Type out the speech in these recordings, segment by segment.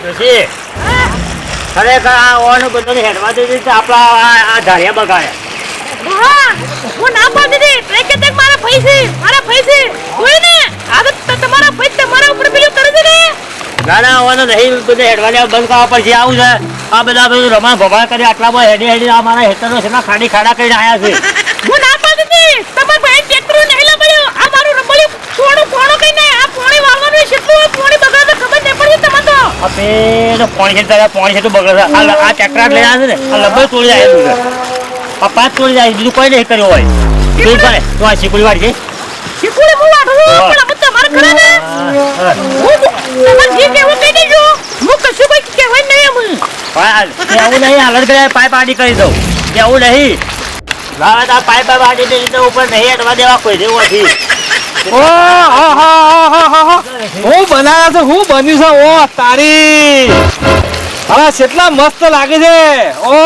ડોશી ખરેખર આ ઓનું બધું હેડવા દે છે આપણા આ ધારિયા બગાડ્યા. હા હું ના પાડી દીધી એટલે કે મારા પૈસે કોઈ ને આદત તો તમારા ભાઈ તમારા ઉપર પેલું કરે છે ને. ના ના ઓનું નહીં બધું હેડવા બંધ કરવા પડશે. આવું છે આ બધા બધું રમણ ભમણ કરી આટલામાં હેડી આ મારા હેતરનો છે ખાડી ખાડા કરીને આવ્યા છે. હું ના પાડી દીધી તમારા ભાઈ ટ્રેક્ટર નહીં લગાડ્યો આ મારું રંબળ્યું થોડું કઈ નહીં આ પાણી વાળવાનું કેટલું પાણી બગાડે ખબર નહીં પડી તમને તો. અબે પાણી છે તો બગડે છે. આ ટ્રેક્ટર લઈ આવે છે ને આ લબ્બર તોડી આવેલું છે. પપ્પા તોડી જાય બીજું કોઈ નહીં કર્યું હોય. તું કરે તું આ શીકુડી વાળી છે. શીકુડી હું વાળું પણ આ તમારે કરે ને તમારે જે કેવું કહી દેજો હું કશું કોઈ કહેવાય નહીં એવું નહીં હાલત કરે પાઇપ આડી કરી દઉં એવું નહીં. આ પાઇપ આડી દે તો ઉપર નહીં અટવા દેવા કોઈ જેવું નથી. હું બનાવ્યા છે હું બન્યું છે ઓ તારી હા કેટલા મસ્ત લાગે છે. ઓ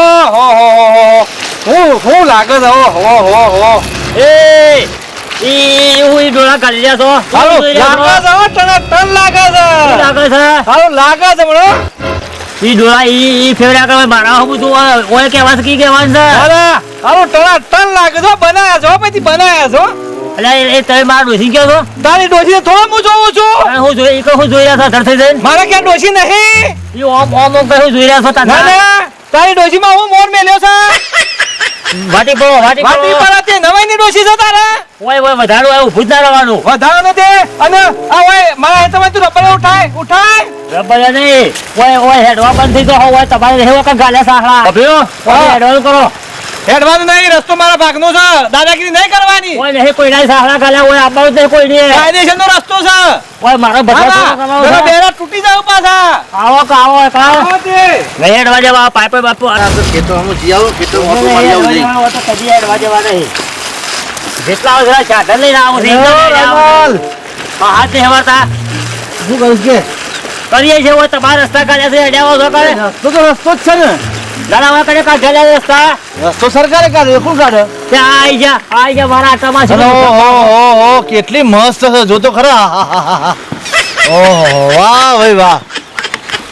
હો હું લાગે છે હો એ ઈ ડોળા કાઢી લ્યા છો. સારું લાગે છે ટન લાગે છે લાગે છે સારું લાગે છે બરો ઈ ડોળા ઈ ફેવરા કરે મારા બધું ઓય કેવા છે કી કેવાનું છે. અરે સારું ટન લાગે છે બનાવ્યા છો પછી બનાવ્યા છો. એટલે એ તમે મારા ડોસી કહો છો તારી ડોસી થોડો હું જોઉં છું. હું જોઈ રહ્યા છો ધરથી જઈને મારે ક્યાં ડોસી નહીં ઈ ઓમ કઈ જોઈ રહ્યા છો તારી ડોસી માં હું મોર મેલ્યો છે. વાટી પર તે નવાઈ ની ડોસી છે તારે ઓય વધારો હોય ઊભું જ ના રહેવાનું. વધારો તે અને આ ઓય મારા હેતમાં તું રબડે ઉઠાય રબર નહીં ઓય હેડવા બંધ થઈ ગયો હોય તમારે રહેવા કા ગાલે સાહલા અભ્યો હેડવાનું કરો. હેડવાનું નહીં રસ્તો મારા ભાગનો છે દાદાગીરી નહીં કરવાની. ઓય નહીં કોઈ નહીં સાહલા ગાલે ઓય આપવાનું નહીં કોઈ નહીં કાયદેસરનો રસ્તો છે. ઓય મારો બધા બેરા તૂટી જાવ પાછા. આવો તે નહીં હેડવા જવા પાઇપ બાપુ ખેતો હમ જીયાવો ખેતો હમ મારી આવું તો કદી હેડવા જવા નહીં. જેટલા આવે ચાદર લઈને આવું છે હાથ નહીં હવાતા શું કરું કે કરીએ છે ઓય તમારા રસ્તા કાઢ્યા છે હેડ્યાવો છો કરે રસ્તો તો રસ્તો જ છે ને દાડા કરે કાઢેલા રસ્તા રસ્તો સરકારે કાઢે કોણ કાઢે ત્યાં આઈ જા મારા આટામાં છે. ઓહો કેટલી મસ્ત છે જો તો ખરા. ઓહો વાહ ભાઈ વાહ.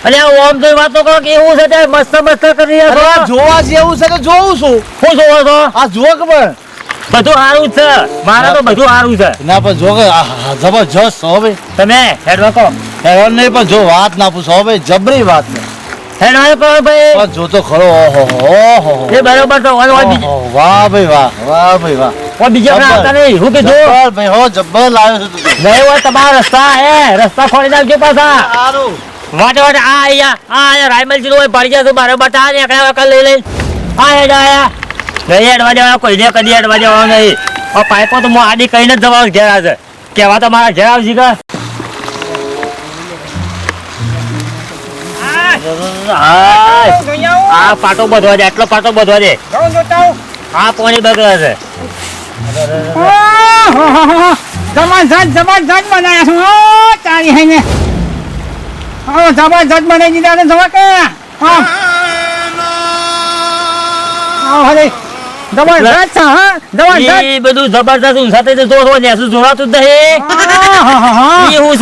અરે ઓમ તો વાતો કરો કે એવું છે તે મસ્ત કરી રહ્યા છો. જોવા જેવું છે કે જોઉં છું. શું જોવો છો? આ જુઓ કે પણ બધું સારું છે મારે તો બધું સારું છે. ના પણ જો કે જબરજસ્ત હો ભાઈ. તમે હેડવા કહો હેરાન નહીં પણ જો વાત ના પૂછો ભાઈ જબરી વાત છે. હેડવા કહો ભાઈ પણ જો તો ખરો ઓહો એ બરોબર તો વાહ ભાઈ વાહ ભાઈ વાહ. બીજા આવતા નહીં હું કીધું જબ્બર ભાઈ હો જબ્બર લાવ્યો છે તું. નહીં હોય તમારા રસ્તા ખોલી નાખજો પાછા. સારું વાટે આ અહીંયા રાયમલજી નું પડી જશે મારે બટા ને એકલા વખત લઈ લઈ આ હેડવા નહીં હેડવા જવા કોઈને કદી હેડવા જવા નહીં. પાઇપો તો હું આડી કહીને જ જવાનું ઘેર આવશે કેવા તો મારા ઘેર આવશે કે આ પાટો બધવા દે એટલો પાટો બધવા દે આ પાણી બગડે છે. જબરજસ્ત બનાયા છું તારી હે ને જબરજસ્ત બનાવી દીધા ને જવા કે જબરજસ્ત છે હા જબરજસ્ત એ બધું જબરદસ્ત ઊંઘ સાથે જોડો ને શું જોડાતું જ નહીં. એવું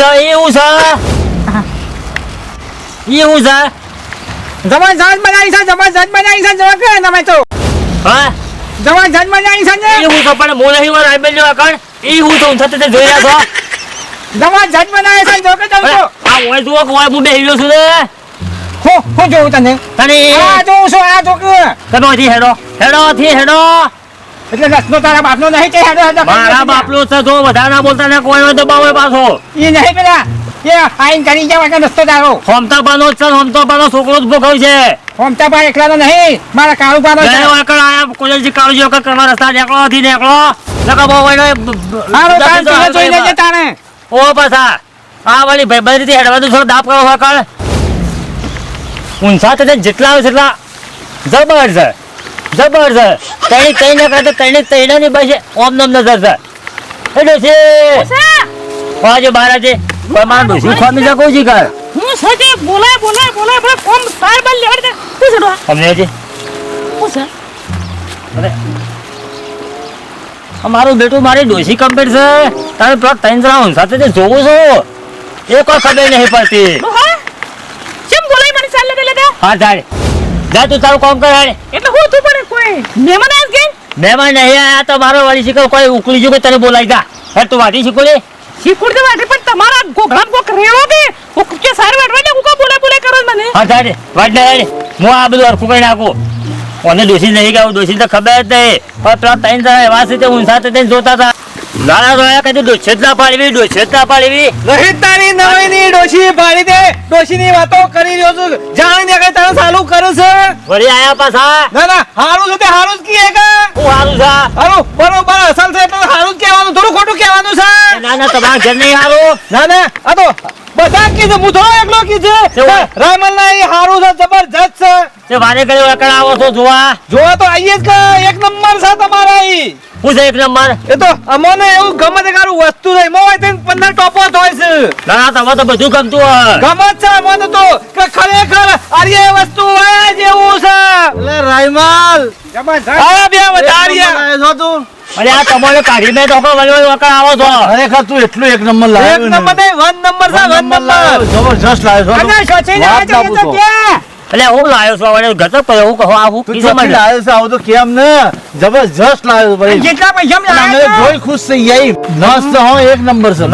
છે જબરજસ્ત બનાવી છે જવા કે તમે તો હા જબરજસ્ત બનાવી છે ને એવું છે પણ હું નહીં રાયમલ નો અકણ એ હું તો ઊંઘ સાથે જોઈ રહ્યા છો. જબરજસ્ત બનાવી છે જો કે તમે તો આ ઓય જુઓ કે ઓય હું બેહી રહ્યો છું ને હું જોઉં તને તને આ જોઉં છું આ જો કે કનોથી હેડો એટલે રસ્તો તારા બાપનો નહીં તે હેડો મારા બાપલો છે જો વધારે ના બોલતા ને કોઈ દબાવે પાછો એ નહીં પેલા એ આઈન કરી જવા કે રસ્તો તારો હોમતાબાનો જ છે હોમતાબાનો છોકરો જ ભોગવ છે. હોમતાબા એકલાનો નહીં મારા કાળુબાનો છે. ગયો એકડ આયા કોલેજ કાળજી વખત કરવા રસ્તા નીકળો લગા બહુ હોય હારો તાન તું જોઈ લેજે તાણે ઓ પાછા આ વાળી ભાઈ બધી રીતે હેડવા થોડો દાપ કરો હકળ ઊંઝા તે જેટલા આવે એટલા જબર છે કઈ ના કરતા તઈને ની બસ ઓમ નમ નજર છે એટલે છે આજે બારા છે મારા ડોસી ખોમી જા કોઈ કર હું સજે બોલાય બડે કોમ તાર બલ લેવડ દે પૂછડો તમને છે પૂછ અરે અમારું બેટું મારી ડોસી કમ્પ્લીટ છે તારે પ્લોટ 3 રાઉન્ડ સાથે જોવું છો એ કોઈ ખબર નહીં પડતી કેમ બોલે હા તારે જા તું તારું કામ કર હારે. એટલે હું તું પણ કોઈ મહેમાન આજ કે મહેમાન નહીં આયા તો મારો વાળી શીખો કોઈ ઉકલી જો કે તને બોલાઈ જા હે તું વાટી શીખો લે. શીખુડ દે વાટે પણ તમારા ગોગળામ કોક રેવો કે સારી વાટવા દે હું કો બોલે કરો મને હા તારે વાટ ને હારે. હું આ બધું હરખું કરી નાખું. કોને ડોસી નહીં ગાવું ડોસી તો ખબર જ નહીં પણ પેલા ત્રણ જણા એવા છે તે ઊંઘા તે તેને જોતા હતા. લાલા રોયા કદી ડોસે જ ના પાડવી નહીં તારી નવાઈની ડોશી પાડી દે. ડોશીની વાતો કરી રહ્યો છું. જાણીને કઈ તારે ચાલુ કરે છે. વળી આયા પાછા ના ના હારું છે તે હારું જ કીએ કે. હું હારું છે. હારું બરોબર અસલ છે એટલે હારું જ કહેવાનું થોડું ખોટું કહેવાનું છે. ના ના તમારા ઘર નહીં હારું. ના ના આ તો બધા કીધું હું થોડો એકલો કીધું. કેવું? રામલ ના એ હારું છે જબરજસ્ત છે. તે વારે કરી વળકણ આવો છો જોવા. જોવા તો આઈએ જ કે એક નંબર છે તમારા ઈ. હું છે એક નંબર. એ તો અમને એવું ગમે તે કારું વસ્તુ નહીં મોય તે 15 ટોપો જ હોય છે. ના ના તમે તો બધું ગમતું હોય. ગમે જ છે મને તો કે ખરેખર આર્ય વસ્તુ હોય જેવું છે. એટલે રાયમાલ આ બે વધારિયા લાવ્યો છો તું અરે આ તમારે કાઢી મેં તો વળકણ આવો છો. ખરેખર તું એટલું એક નંબર એક લાવ્યો ને. નંબર નહીં વન નંબર છે વન નંબર. જબરજસ્ત લાવ્યો છો તું. વાત ના પૂછો. એટલે હું લાવ્યો છું વળે ગજબ કર્યો હું કહું આ હું તું કીધું ચોથી મને. લાવ્યો છે આવું તો કેમ ને જબરજસ્ત લાવ્યો ભાઈ. કેટલા પૈસા અમે જોઈ ખુશ થઈ જાય મસ્ત હો એક નંબર છે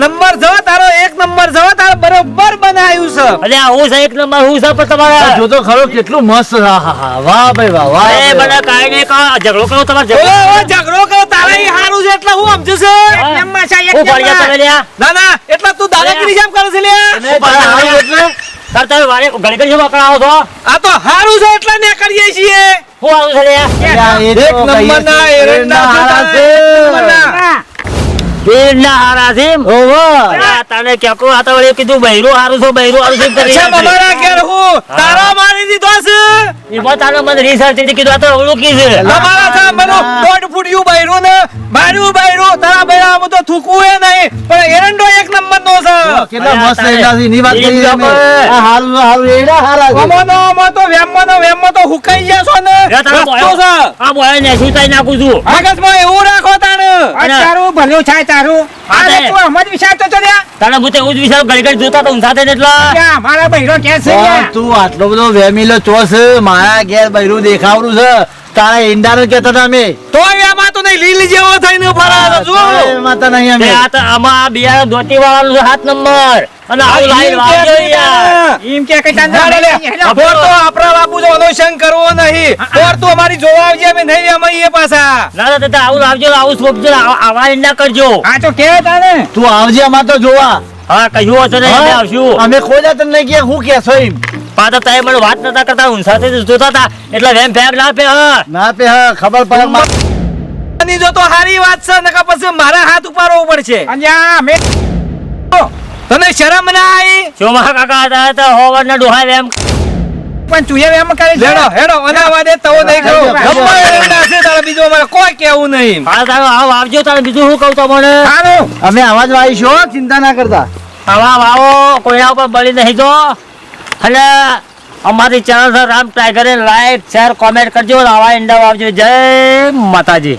નંબર જો તારો એક નંબર જો તારો બરોબર બનાવ્યું છે. અરે આ હું છે એક નંબર હું છે પણ તમારે જો તો ખરો કેટલું મસ્ત છે. હા હા હા વાહ ભાઈ વાહ વાહ અરે ભાઈ, મને વાહ. કાંઈ નહીં કહો ઝઘડો કરો તમારે ઓય, ઝઘડો. ઓય, ઝઘડો કરો તારે ઈ હારું છે એટલે હું સમજુ છું. હું પડ્યા તમે લ્યા. ના ના એટલે તું દાદાગીરી જેમ કરે છે લ્યા. અને તારે હારું એટલે તાર તમે વારે ઘડી ઘડી વળકણ આવો છો. આ તો હારું છે એટલે ને કરીએ છીએ. હું આવું છે લ્યા. યા, એ તો એક નંબરના કહીએ છીએ, એરંડા છે હારા તારે. છે. નંબરના. પીરના હારા છે એમ? ઓહો. અરે આ તને ક્યાંકો આ તો વળી કીધું બૈરું હારું છે બૈરું હારું છે એમ કરી અચ્છા, યાદ અમારા કરી. ઘેર હું તારા મારી દીધો છે. એમાં તારે મને રિસર્ચ થી કીધું આ તો અવળું કી છે. અમારા સાંભળો દોઢ ફૂટ્યું બૈરું ને બાર્યું તારા બૈરામાં તો થૂકવું એ નહીં પણ એરંડો એક નંબર નો છે. કેટલા અરે, મસ્ત તારે એરંડા છે. એની વાત એમ કરી લોકો. અમે. આ હારું હારું એરંડા હારા છે. અમોનો તો વેમમાં તો હુકાઈ ગયા છો ને રે તારે રસ્તો બોયો. છે. આ બોયો ને સુતાઈ નાખું છું. મગજમાં એવું રાખો તાણે. અને તારું ભલું થાય તારું હા, તે. તું અમજ વિચારતો તો લ્યા. તને હું તો એવું જ વિચારું ઘડી ઘડી જોતા તો ઊંઘા થઈને એટલે ક્યાં મારા બૈરો કે છે પણ લ્યા? તું આટલો બધો વેમીલો ચોસ મારા ઘેર બૈરું દેખાવડું છે તારા ઈંડાનું કહેતા હતા અમે તોય એમાં તો નહીં લીલી જેવો થઈને ફરા તો જો. તારે માતા નહીં તે અમે આ તો આમાં બિયારણ ધોતી વાળાનું છે 7 નંબર અને આવું લાઈન વાગ્યો યાર. એમ કે કઈ ચાંદા લે ફોર તો આપણા બાપુ જો અનુસંગ કરવો નહીં ફોર તું અમારી જોવા આવજે અમે નહીં અમે એ પાછા. ના ના દાદા આવું લાવજો આવું સોપજો આવા ના કરજો. આ તો કે તાને તું આવજે અમાર તો જોવા હા કહ્યું હશે ને અમે આવશું. અમે કોઈ જાત નહીં કે હું કેસો એમ પાછા તમે મને વાત નતા કરતા ઊંઘા થઈને જોતા હતા એટલે વેમ ફેગ ના પે હા. ના પે હા ખબર પડે મારે. ની જો તો હારી વાત છે નકા પછી મારા હાથ ઉપાડવો પડશે. તને શરમ ના આવી? ચોમા કાકા હતા તો હોવર ના ડોહા વેમ પણ તું એમ કરે છે હેડો હેડો અનાવાદે તવો નહીં કરું ગપ્પા એરંડા છે તારે બીજો મારે કોઈ કેવું નહીં. હા તારો આવ આવજો તારે બીજું શું કહું તમને. સારું અમે અવાજ વાળીશું હો, ચિંતા ના કરતા. આવા આવો કોઈના ઉપર બળી નહીં તો અને અમારી ચેનલ રામ ટાઈગરે લાઈક શેર કોમેન્ટ કરજો આવા ઈંડા આવજો. જય માતાજી.